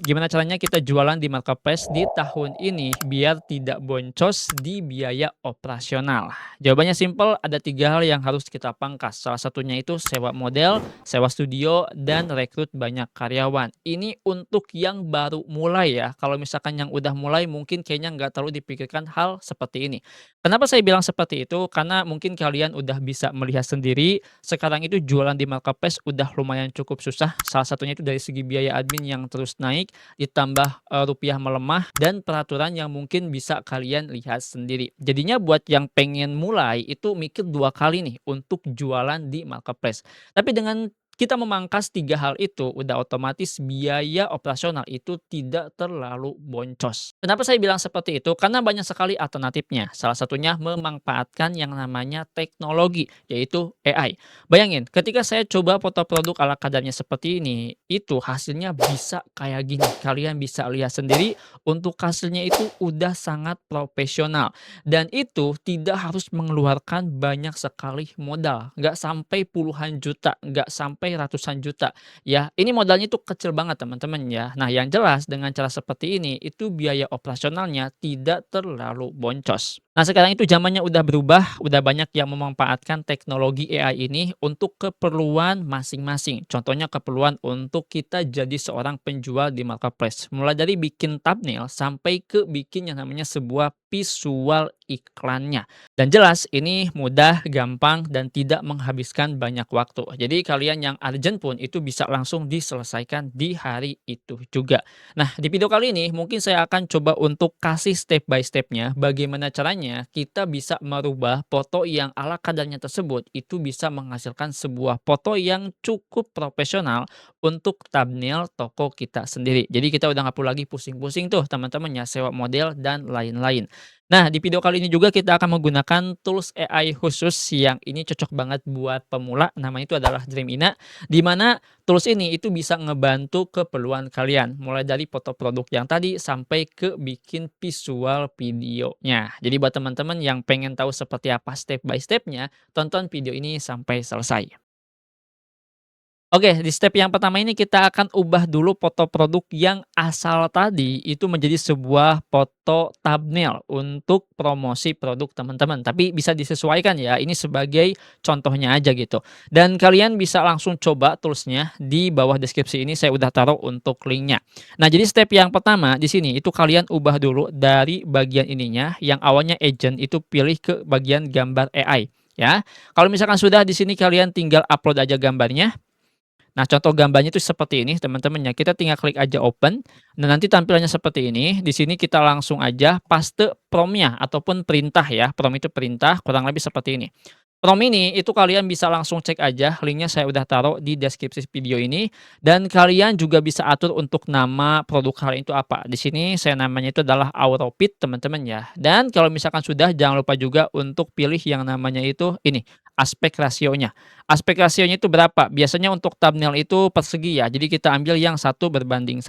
gimana caranya kita jualan di marketplace di tahun ini biar tidak boncos di biaya operasional? Jawabannya simpel, ada 3 hal yang harus kita pangkas. Salah satunya itu sewa model, sewa studio, dan rekrut banyak karyawan. Ini untuk yang baru mulai ya. Kalau misalkan yang udah mulai mungkin kayaknya nggak terlalu dipikirkan hal seperti ini. Kenapa saya bilang seperti itu? Karena mungkin kalian udah bisa melihat sendiri, sekarang itu jualan di marketplace udah lumayan cukup susah. Salah satunya itu dari segi biaya admin yang terus naik, ditambah, rupiah melemah dan peraturan yang mungkin bisa kalian lihat sendiri. Jadinya buat yang pengen mulai itu mikir 2 kali nih untuk jualan di marketplace. Tapi dengan kita memangkas 3 hal itu, udah otomatis biaya operasional itu tidak terlalu boncos. Kenapa saya bilang seperti itu? Karena banyak sekali alternatifnya. Salah satunya memanfaatkan yang namanya teknologi, yaitu AI. Bayangin, ketika saya coba foto produk ala kadarnya seperti ini, itu hasilnya bisa kayak gini. Kalian bisa lihat sendiri, untuk hasilnya itu udah sangat profesional. Dan itu tidak harus mengeluarkan banyak sekali modal. Nggak sampai puluhan juta, nggak sampai ratusan juta. Ya, ini modalnya itu kecil banget teman-teman ya. Nah, yang jelas dengan cara seperti ini, itu biaya operasionalnya tidak terlalu boncos. Nah, sekarang itu zamannya udah berubah, udah banyak yang memanfaatkan teknologi AI ini untuk keperluan masing-masing. Contohnya keperluan untuk kita jadi seorang penjual di marketplace. Mulai dari bikin thumbnail sampai ke bikin yang namanya sebuah visual iklannya. Dan jelas ini mudah, gampang, dan tidak menghabiskan banyak waktu. Jadi kalian yang urgent pun itu bisa langsung diselesaikan di hari itu juga. Nah, di video kali ini mungkin saya akan coba untuk kasih step by stepnya bagaimana caranya kita bisa merubah foto yang ala kadarnya tersebut itu bisa menghasilkan sebuah foto yang cukup profesional untuk thumbnail toko kita sendiri. Jadi kita udah nggak perlu lagi pusing-pusing tuh teman-teman ya sewa model dan lain-lain. Nah, di video kali ini juga kita akan menggunakan tools AI khusus yang ini cocok banget buat pemula, namanya itu adalah Dreamina, di mana tools ini itu bisa ngebantu keperluan kalian, mulai dari foto produk yang tadi sampai ke bikin visual videonya. Jadi buat teman-teman yang pengen tahu seperti apa step by stepnya, tonton video ini sampai selesai. Oke, di step yang pertama ini kita akan ubah dulu foto produk yang asal tadi itu menjadi sebuah foto thumbnail untuk promosi produk teman-teman. Tapi bisa disesuaikan ya, ini sebagai contohnya aja gitu. Dan kalian bisa langsung coba toolsnya di bawah deskripsi ini saya udah taruh untuk linknya. Nah, jadi step yang pertama di sini itu kalian ubah dulu dari bagian ininya yang awalnya agent itu pilih ke bagian gambar AI ya. Kalau misalkan sudah di sini kalian tinggal upload aja gambarnya. Nah, contoh gambarnya itu seperti ini teman-teman ya, kita tinggal klik aja open, dan nanti tampilannya seperti ini. Di sini kita langsung aja paste prompt-nya ataupun perintah ya, prompt itu perintah, kurang lebih seperti ini. Prompt ini itu kalian bisa langsung cek aja, linknya saya udah taruh di deskripsi video ini, dan kalian juga bisa atur untuk nama produk kalian itu apa. Di sini saya namanya itu adalah Auropit teman-teman ya. Dan kalau misalkan sudah, jangan lupa juga untuk pilih yang namanya itu ini, aspek rasionya. Aspek rasionya itu berapa? Biasanya untuk thumbnail itu persegi ya, jadi kita ambil yang 1:1.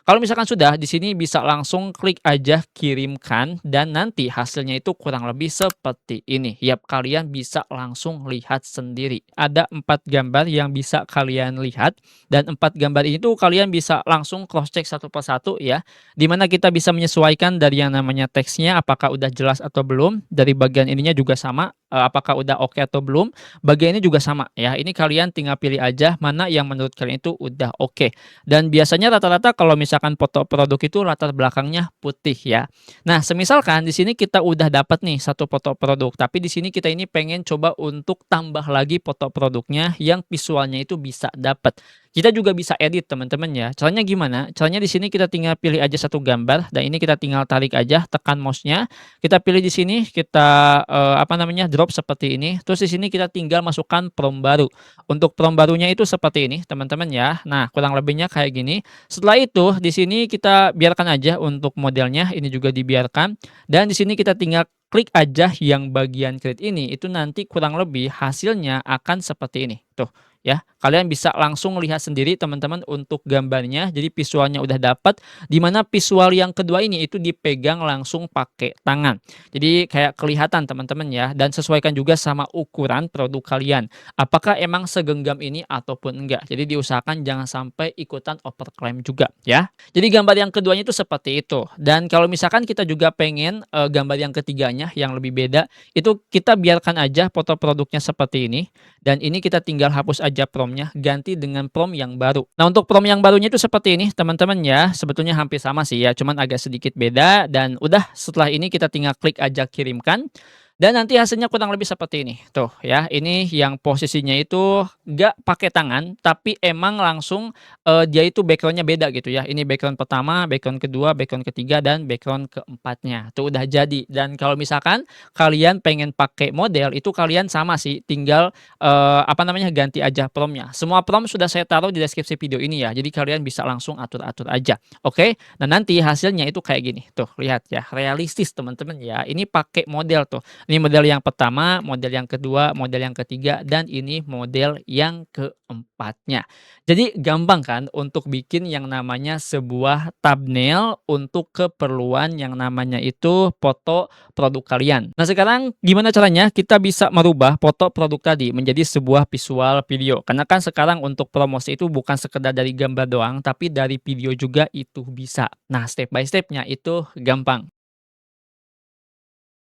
Kalau misalkan sudah, di sini bisa langsung klik aja kirimkan dan nanti hasilnya itu kurang lebih seperti ini. Yap, kalian bisa langsung lihat sendiri. Ada 4 gambar yang bisa kalian lihat dan 4 gambar itu kalian bisa langsung cross check satu persatu ya. Di mana kita bisa menyesuaikan dari yang namanya teksnya apakah udah jelas atau belum, dari bagian ininya juga sama, apakah udah oke atau belum. Bagian ini juga sama ya, ini kalian tinggal pilih aja mana yang menurut kalian itu udah oke. Dan biasanya rata-rata kalau misalkan foto produk itu latar belakangnya putih ya. Nah, semisalkan di sini kita udah dapat nih satu foto produk, tapi di sini kita ini pengen coba untuk tambah lagi foto produknya yang visualnya itu bisa dapat. Kita juga bisa edit teman-teman ya. Caranya gimana? Caranya di sini kita tinggal pilih aja satu gambar dan ini kita tinggal tarik aja, tekan mouse-nya, kita pilih di sini, kita, apa namanya, drop seperti ini, terus di sini kita tinggal masukkan prompt baru. Untuk prompt barunya itu seperti ini, teman-teman ya. Nah, kurang lebihnya kayak gini. Setelah itu, di sini kita biarkan aja untuk modelnya, ini juga dibiarkan, dan di sini kita tinggal klik aja yang bagian create ini, itu nanti kurang lebih hasilnya akan seperti ini, tuh ya. Kalian bisa langsung lihat sendiri teman-teman untuk gambarnya, jadi visualnya udah dapat, di mana visual yang kedua ini itu dipegang langsung pakai tangan. Jadi kayak kelihatan teman-teman ya, dan sesuaikan juga sama ukuran produk kalian. Apakah emang segenggam ini ataupun enggak. Jadi diusahakan jangan sampai ikutan overclaim juga ya. Jadi gambar yang keduanya itu seperti itu. Dan kalau misalkan kita juga pengen, gambar yang ketiganya yang lebih beda, itu kita biarkan aja foto produknya seperti ini, dan ini kita tinggal hapus aja prompt-nya, ganti dengan prompt yang baru. Nah, untuk prompt yang barunya itu seperti ini teman-teman ya, sebetulnya hampir sama sih ya, cuman agak sedikit beda dan udah setelah ini kita tinggal klik aja kirimkan. Dan nanti hasilnya kurang lebih seperti ini. Tuh ya, ini yang posisinya itu nggak pakai tangan, tapi emang langsung, dia itu background-nya beda gitu ya. Ini background pertama, background kedua, background ketiga, dan background keempatnya. Tuh udah jadi. Dan kalau misalkan kalian pengen pakai model, itu kalian sama sih, tinggal, apa namanya, ganti aja prompt-nya. Semua prompt sudah saya taruh di deskripsi video ini ya, jadi kalian bisa langsung atur-atur aja, oke? Nah nanti hasilnya itu kayak gini, tuh lihat ya, realistis teman-teman ya. Ini pakai model tuh. Ini model yang pertama, model yang kedua, model yang ketiga, dan ini model yang keempatnya. Jadi gampang kan untuk bikin yang namanya sebuah thumbnail untuk keperluan yang namanya itu foto produk kalian. Nah sekarang gimana caranya kita bisa merubah foto produk tadi menjadi sebuah visual video? Karena kan sekarang untuk promosi itu bukan sekedar dari gambar doang, tapi dari video juga itu bisa. Nah step by stepnya itu gampang.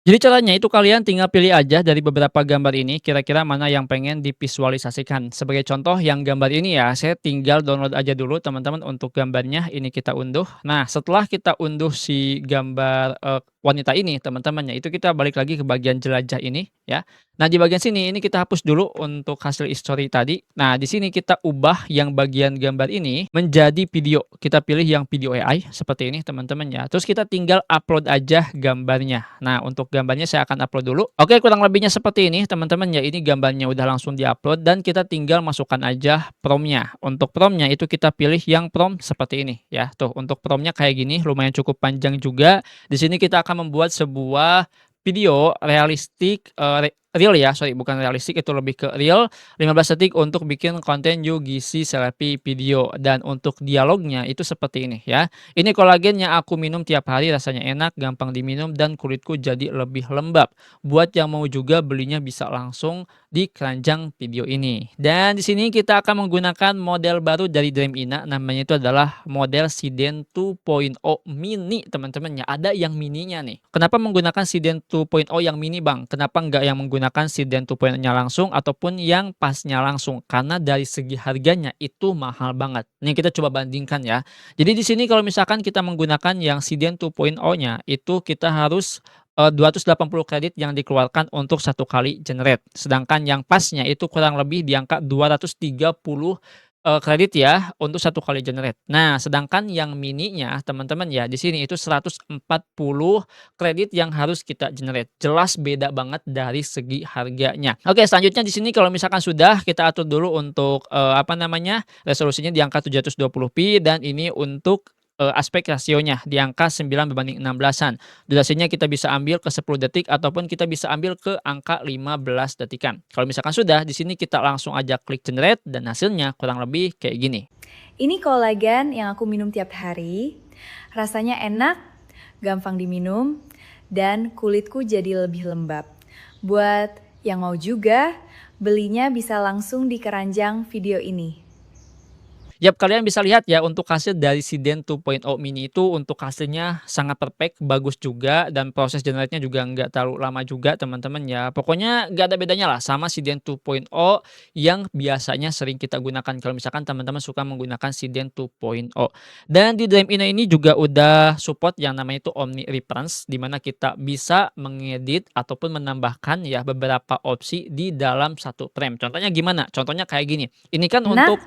Jadi caranya itu kalian tinggal pilih aja dari beberapa gambar ini, kira-kira mana yang pengen divisualisasikan. Sebagai contoh yang gambar ini ya, saya tinggal download aja dulu teman-teman untuk gambarnya, ini kita unduh. Nah, setelah kita unduh si gambar, wanita ini teman-teman ya, itu kita balik lagi ke bagian jelajah ini ya. Nah, di bagian sini ini kita hapus dulu untuk hasil history tadi. Nah, di sini kita ubah yang bagian gambar ini menjadi video. Kita pilih yang video AI seperti ini teman-teman ya. Terus kita tinggal upload aja gambarnya. Nah, untuk gambarnya saya akan upload dulu. Oke, kurang lebihnya seperti ini teman-teman ya. Ini gambarnya udah langsung diupload dan kita tinggal masukkan aja prompt-nya. Untuk prompt-nya itu kita pilih yang prompt seperti ini ya. Tuh, untuk prompt-nya kayak gini, lumayan cukup panjang juga. Di sini kita akan membuat sebuah video realistik, real ya, sorry bukan realistik, itu lebih ke real, 15 detik untuk bikin konten UGC selfie video, dan untuk dialognya itu seperti ini ya. Ini kolagen yang aku minum tiap hari, rasanya enak, gampang diminum, dan kulitku jadi lebih lembab. Buat yang mau juga belinya bisa langsung di keranjang video ini. Dan di sini kita akan menggunakan model baru dari Dream Ina, namanya itu adalah model Siden 2.0 mini teman-teman ya. Ada yang mininya nih. Kenapa menggunakan Siden 2.0 yang mini Bang? Kenapa nggak yang menggunakan Siden 2.0-nya langsung ataupun yang pasnya langsung? Karena dari segi harganya itu mahal banget. Nih kita coba bandingkan ya. Jadi di sini kalau misalkan kita menggunakan yang Siden 2.0-nya itu kita harus 280 kredit yang dikeluarkan untuk satu kali generate. Sedangkan yang pasnya itu kurang lebih di angka 230 kredit ya untuk satu kali generate. Nah, sedangkan yang mininya teman-teman ya di sini itu 140 kredit yang harus kita generate. Jelas beda banget dari segi harganya. Oke, selanjutnya di sini kalau misalkan sudah kita atur dulu untuk, apa namanya, resolusinya di angka 720p dan ini untuk, aspek rasionya di angka 9:16-an. Durasinya kita bisa ambil ke 10 detik ataupun kita bisa ambil ke angka 15 detikan. Kalau misalkan sudah, di sini kita langsung aja klik generate dan hasilnya kurang lebih kayak gini. Ini kolagen yang aku minum tiap hari. Rasanya enak, gampang diminum, dan kulitku jadi lebih lembab. Buat yang mau juga, belinya bisa langsung di keranjang video ini. Yap, kalian bisa lihat ya untuk hasil dari Siden 2.0 mini itu untuk hasilnya sangat perfect, bagus juga dan proses generate-nya juga nggak terlalu lama juga teman-teman ya. Pokoknya nggak ada bedanya lah sama Siden 2.0 yang biasanya sering kita gunakan kalau misalkan teman-teman suka menggunakan Siden 2.0. Dan di Dream Ina ini juga udah support yang namanya itu Omni Reference di mana kita bisa mengedit ataupun menambahkan ya beberapa opsi di dalam satu frame. Contohnya gimana? Contohnya kayak gini. Ini kan Enak, untuk,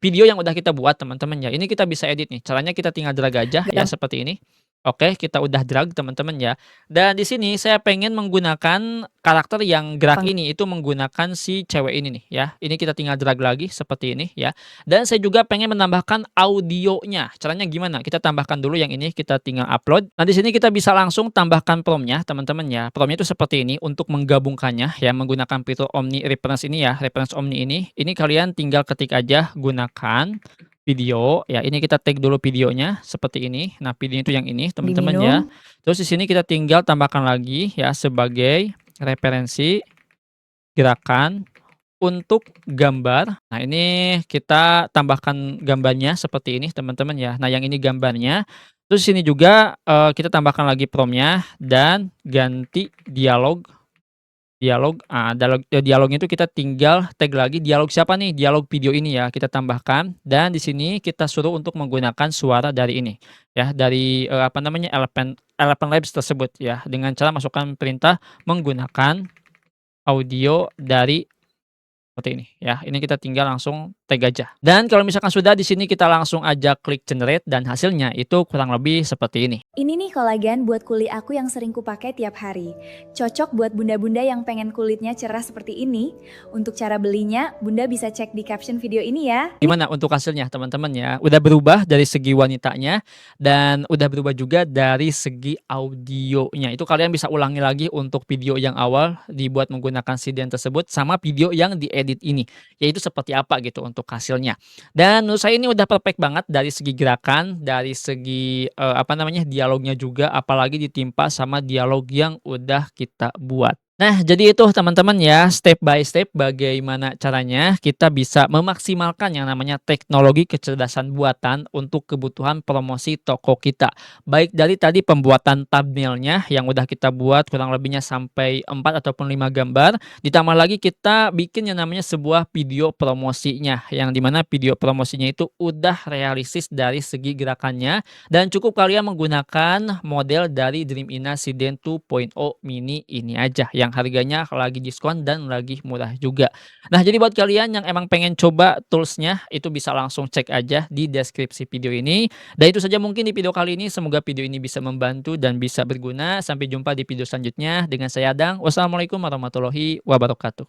video yang udah kita buat teman-teman ya, ini kita bisa edit nih, caranya kita tinggal drag aja ya gampang seperti ini. Oke, kita udah drag teman-teman ya. Dan di sini saya pengen menggunakan karakter yang gerak Peng ini, itu menggunakan si cewek ini nih ya. Ini kita tinggal drag lagi seperti ini ya. Dan saya juga pengen menambahkan audionya. Caranya gimana? Kita tambahkan dulu yang ini, kita tinggal upload. Nah, di sini kita bisa langsung tambahkan prompt-nya teman-teman ya. Prompt-nya itu seperti ini untuk menggabungkannya ya, menggunakan fitur Omni Reference ini ya, Reference Omni ini. Ini kalian tinggal ketik aja gunakan video, ya ini kita tag dulu videonya seperti ini. Nah, videonya itu yang ini teman-teman ya. diminum, Terus di sini kita tinggal tambahkan lagi ya sebagai referensi gerakan untuk gambar. Nah, ini kita tambahkan gambarnya seperti ini teman-teman ya. Nah, yang ini gambarnya. Terus sini juga kita tambahkan lagi prompt-nya dan ganti dialog. Dialognya itu kita tinggal tag lagi dialog siapa nih, dialog video ini ya, kita tambahkan dan di sini kita suruh untuk menggunakan suara dari ini, ya, dari, apa namanya, Eleven Labs tersebut ya, dengan cara masukkan perintah menggunakan audio dari seperti ini ya, ini kita tinggal langsung tag aja. Dan kalau misalkan sudah di sini kita langsung aja klik generate dan hasilnya itu kurang lebih seperti ini. ini nih kolagen buat kulit aku yang sering kupakai tiap hari. Cocok buat bunda-bunda yang pengen kulitnya cerah seperti ini. Untuk cara belinya, bunda bisa cek di caption video ini ya. Gimana untuk hasilnya teman-teman ya? Udah berubah dari segi wanitanya dan udah berubah juga dari segi audionya. Itu kalian bisa ulangi lagi untuk video yang awal dibuat menggunakan siden tersebut sama video yang diedit ini. Yaitu seperti apa gitu untuk hasilnya. Dan menurut saya ini udah perfect banget dari segi gerakan, dari segi apa namanya dialognya juga apalagi ditimpa sama dialog yang udah kita buat. Nah, jadi itu teman-teman ya, step by step bagaimana caranya kita bisa memaksimalkan yang namanya teknologi kecerdasan buatan untuk kebutuhan promosi toko kita. Baik dari tadi pembuatan thumbnail-nya yang udah kita buat kurang lebihnya sampai 4 ataupun 5 gambar, ditambah lagi kita bikin yang namanya sebuah video promosinya, yang dimana video promosinya itu udah realistis dari segi gerakannya dan cukup kalian menggunakan model dari Dream Ina Siden 2.0 Mini ini aja yang harganya lagi diskon dan lagi murah juga. Nah, jadi buat kalian yang emang pengen coba toolsnya itu bisa langsung cek aja di deskripsi video ini. Dan itu saja mungkin di video kali ini. Semoga video ini bisa membantu dan bisa berguna. Sampai jumpa di video selanjutnya dengan saya Adang. Wassalamualaikum warahmatullahi wabarakatuh.